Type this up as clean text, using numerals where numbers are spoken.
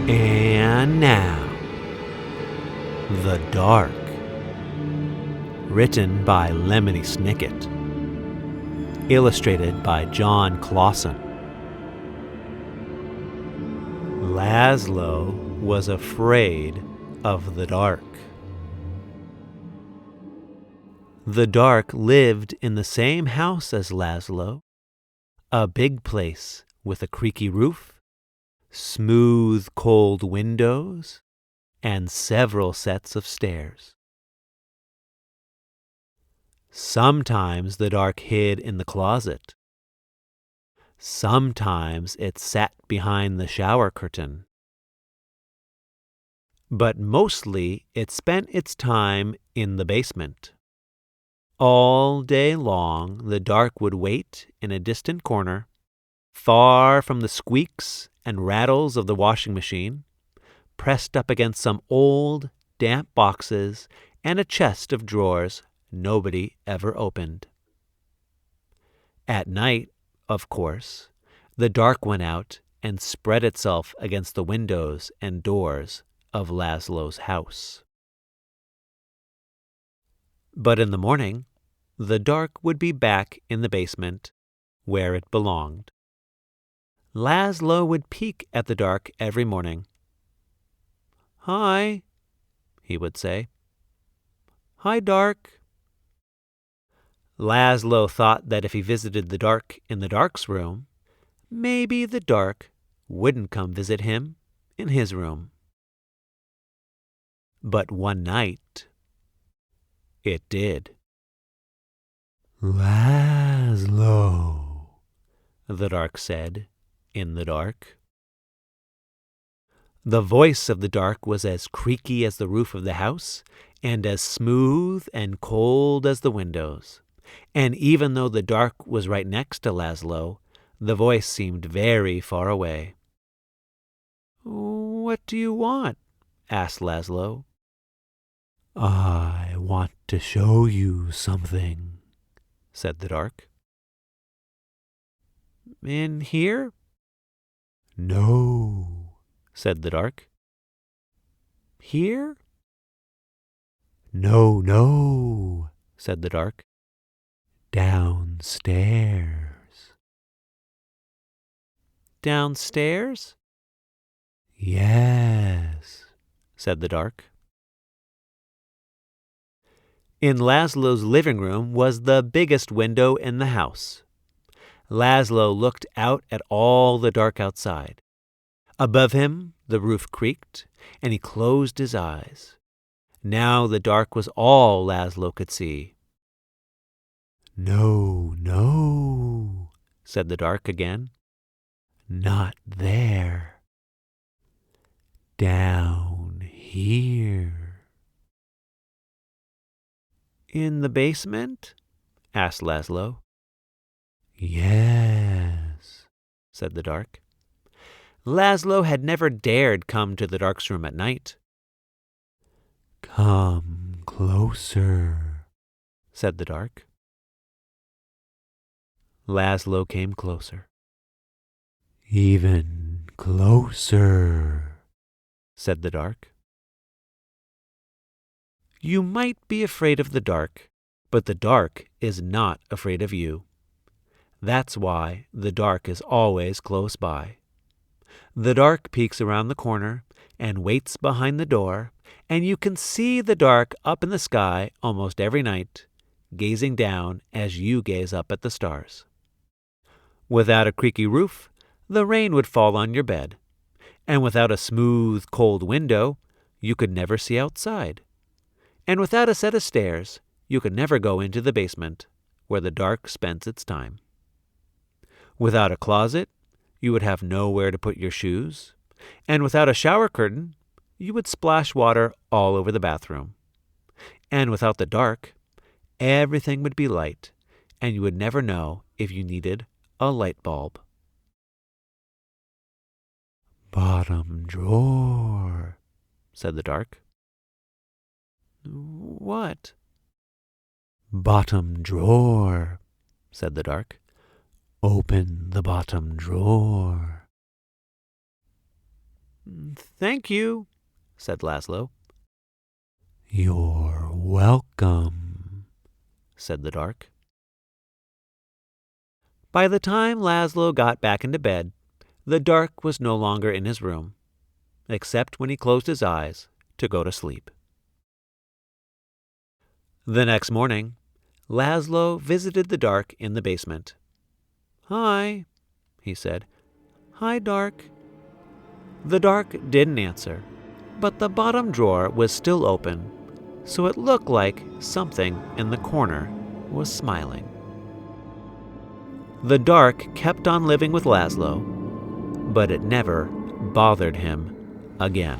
And now, The Dark, written by Lemony Snicket, illustrated by Jon Klassen. Lazlo was afraid of the dark. The dark lived in the same house as Lazlo, a big place with a creaky roof, smooth, cold windows, and several sets of stairs. Sometimes the dark hid in the closet. Sometimes it sat behind the shower curtain. But mostly it spent its time in the basement. All day long the dark would wait in a distant corner, far from the squeaks and rattles of the washing machine, pressed up against some old, damp boxes and a chest of drawers nobody ever opened. At night, of course, the dark went out and spread itself against the windows and doors of Lazlo's house. But in the morning, the dark would be back in the basement where it belonged. Lazlo would peek at the dark every morning. "Hi," he would say. "Hi, dark." Lazlo thought that if he visited the dark in the dark's room, maybe the dark wouldn't come visit him in his room. But one night, it did. "Lazlo," the dark said in the dark. The voice of the dark was as creaky as the roof of the house, and as smooth and cold as the windows. And even though the dark was right next to Lazlo, the voice seemed very far away. "What do you want?" asked Lazlo. "I want to show you something," said the dark. "In here?" "No," said the dark. "Here?" No, said the dark. "Downstairs." "Downstairs?" "Yes," said the dark. In Lazlo's living room was the biggest window in the house. Lazlo looked out at all the dark outside. Above him, the roof creaked, and he closed his eyes. Now the dark was all Lazlo could see. No, said the dark again. "Not there. Down here." "In the basement?" asked Lazlo. "Yes," said the dark. Lazlo had never dared come to the dark's room at night. "Come closer," said the dark. Lazlo came closer. "Even closer," said the dark. You might be afraid of the dark, but the dark is not afraid of you. That's why the dark is always close by. The dark peeks around the corner and waits behind the door, and you can see the dark up in the sky almost every night, gazing down as you gaze up at the stars. Without a creaky roof, the rain would fall on your bed, and without a smooth, cold window, you could never see outside. And without a set of stairs, you could never go into the basement, where the dark spends its time. Without a closet, you would have nowhere to put your shoes, and without a shower curtain, you would splash water all over the bathroom. And without the dark, everything would be light, and you would never know if you needed a light bulb. "Bottom drawer," said the dark. "What?" "Bottom drawer," said the dark. "Open the bottom drawer." "Thank you," said Lazlo. "You're welcome," said the dark. By the time Lazlo got back into bed, the dark was no longer in his room, except when he closed his eyes to go to sleep. The next morning, Lazlo visited the dark in the basement. "Hi," he said. "Hi, dark." The dark didn't answer, but the bottom drawer was still open, so it looked like something in the corner was smiling. The dark kept on living with Lazlo, but it never bothered him again.